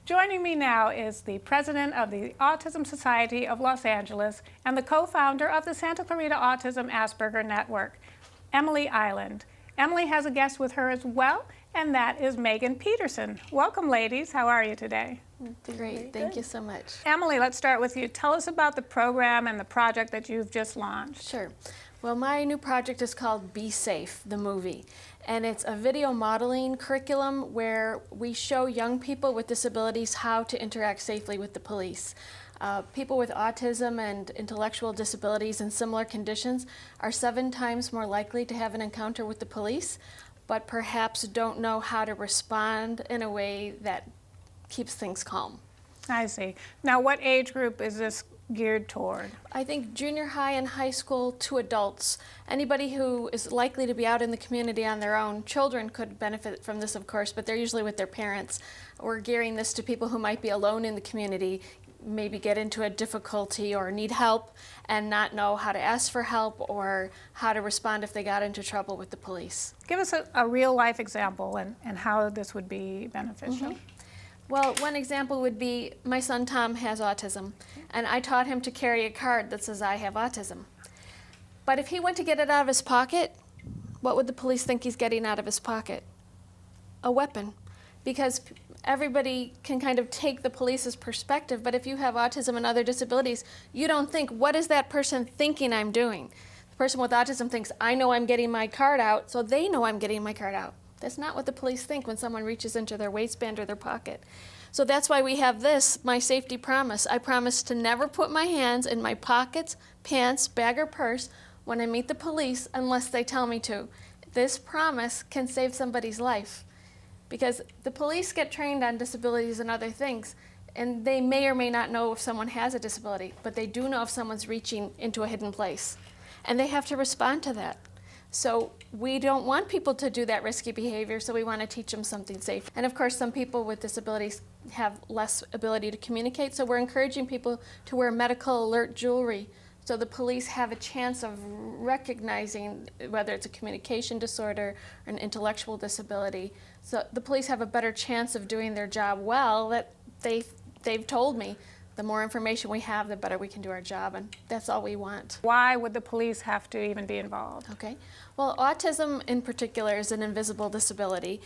Joining me now is the president of the Autism Society of Los Angeles and the co-founder of the Santa Clarita Autism Asperger Network, Emily Iland. Emily has a guest with her as well, and that is Megan Peterson. Welcome, ladies. How are you today? Great. Thank you so much. Emily, let's start with you. Tell us about the program and the project that you've just launched. Sure. Well, my new project is called Be Safe, the movie. And it's a video modeling curriculum where we show young people with disabilities how to interact safely with the police. People with autism and intellectual disabilities and similar conditions are 7 times more likely to have an encounter with the police, but perhaps don't know how to respond in a way that keeps things calm. I see. Now, what age group is this geared toward? I think junior high and high school to adults. Anybody who is likely to be out in the community on their own. Children could benefit from this, of course, but they're usually with their parents. We're gearing this to people who might be alone in the community, maybe get into a difficulty or need help and not know how to ask for help or how to respond if they got into trouble with the police. Give us a real-life example and how this would be beneficial. Mm-hmm. Well, one example would be my son Tom has autism, and I taught him to carry a card that says I have autism. But if he went to get it out of his pocket, what would the police think he's getting out of his pocket? A weapon. Because everybody can kind of take the police's perspective, but if you have autism and other disabilities, you don't think, what is that person thinking I'm doing? The person with autism thinks, I know I'm getting my card out, so they know I'm getting my card out. That's not what the police think when someone reaches into their waistband or their pocket. So that's why we have this, my safety promise. I promise to never put my hands in my pockets, pants, bag, or purse when I meet the police unless they tell me to. This promise can save somebody's life because the police get trained on disabilities and other things, and they may or may not know if someone has a disability, but they do know if someone's reaching into a hidden place, and they have to respond to that. So we don't want people to do that risky behavior, so we want to teach them something safe. And of course, some people with disabilities have less ability to communicate, so we're encouraging people to wear medical alert jewelry so the police have a chance of recognizing whether it's a communication disorder or an intellectual disability. So the police have a better chance of doing their job well. That they've told me. The more information we have, the better we can do our job, and that's all we want. Why would the police have to even be involved? Okay. Well, autism in particular is an invisible disability.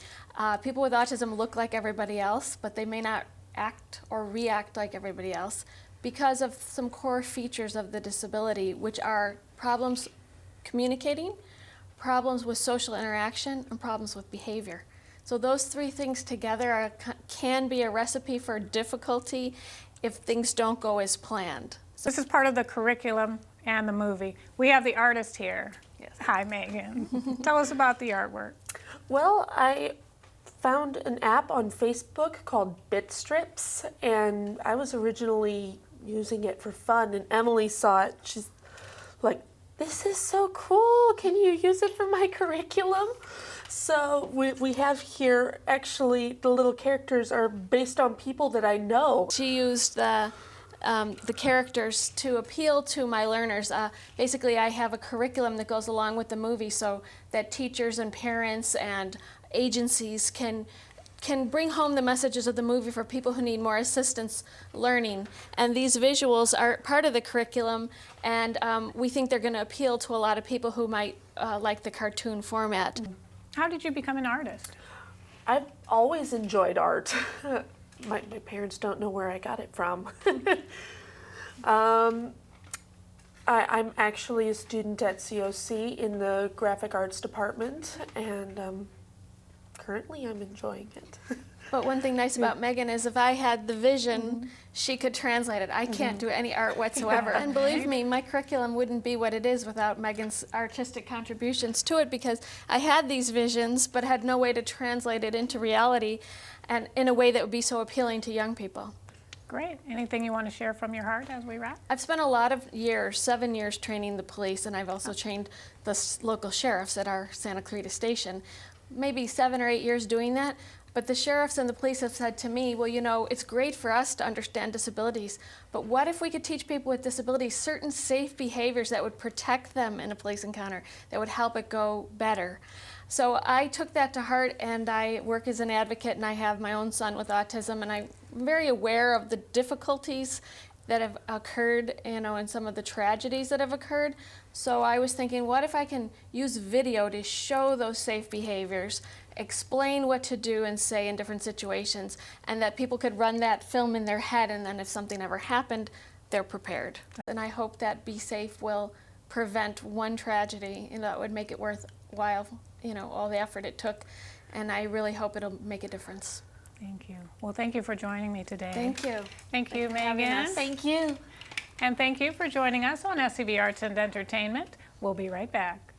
People with autism look like everybody else, but they may not act or react like everybody else because of some core features of the disability, which are problems communicating, problems with social interaction, and problems with behavior. So those 3 things together can be a recipe for difficulty if things don't go as planned. So this is part of the curriculum and the movie. We have the artist here. Yes. Hi, Megan. Tell us about the artwork. Well, I found an app on Facebook called Bitstrips, and I was originally using it for fun, and Emily saw it. She's like, this is so cool. Can you use it for my curriculum? So we have here, actually, the little characters are based on people that I know. She used the characters to appeal to my learners. Basically, I have a curriculum that goes along with the movie so that teachers and parents and agencies can bring home the messages of the movie for people who need more assistance learning. And these visuals are part of the curriculum, and we think they're going to appeal to a lot of people who might like the cartoon format. How did you become an artist? I've always enjoyed art. My parents don't know where I got it from. I'm actually a student at COC in the graphic arts department, and currently I'm enjoying it. But one thing nice about Megan is if I had the vision, she could translate it. I can't do any art whatsoever. And believe me, my curriculum wouldn't be what it is without Megan's artistic contributions to it, because I had these visions but had no way to translate it into reality and in a way that would be so appealing to young people. Great. Anything you want to share from your heart as we wrap? I've spent a lot of years, 7 years, training the police, and I've also trained the local sheriffs at our Santa Clarita station. Maybe 7 or 8 years doing that. But the sheriffs and the police have said to me, well, you know, it's great for us to understand disabilities, but what if we could teach people with disabilities certain safe behaviors that would protect them in a police encounter, that would help it go better? So I took that to heart, and I work as an advocate, and I have my own son with autism, and I very aware of the difficulties that have occurred, and some of the tragedies that have occurred. So I was thinking, what if I can use video to show those safe behaviors, explain what to do and say in different situations, and that people could run that film in their head, and then if something ever happened, they're prepared. And I hope that Be Safe will prevent one tragedy, and that would make it worthwhile, all the effort it took. And I really hope it'll make a difference. Thank you. Well, thank you for joining me today. Thank you. Thank you, for having Megan. us. Thank you. And thank you for joining us on SCV Arts and Entertainment. We'll be right back.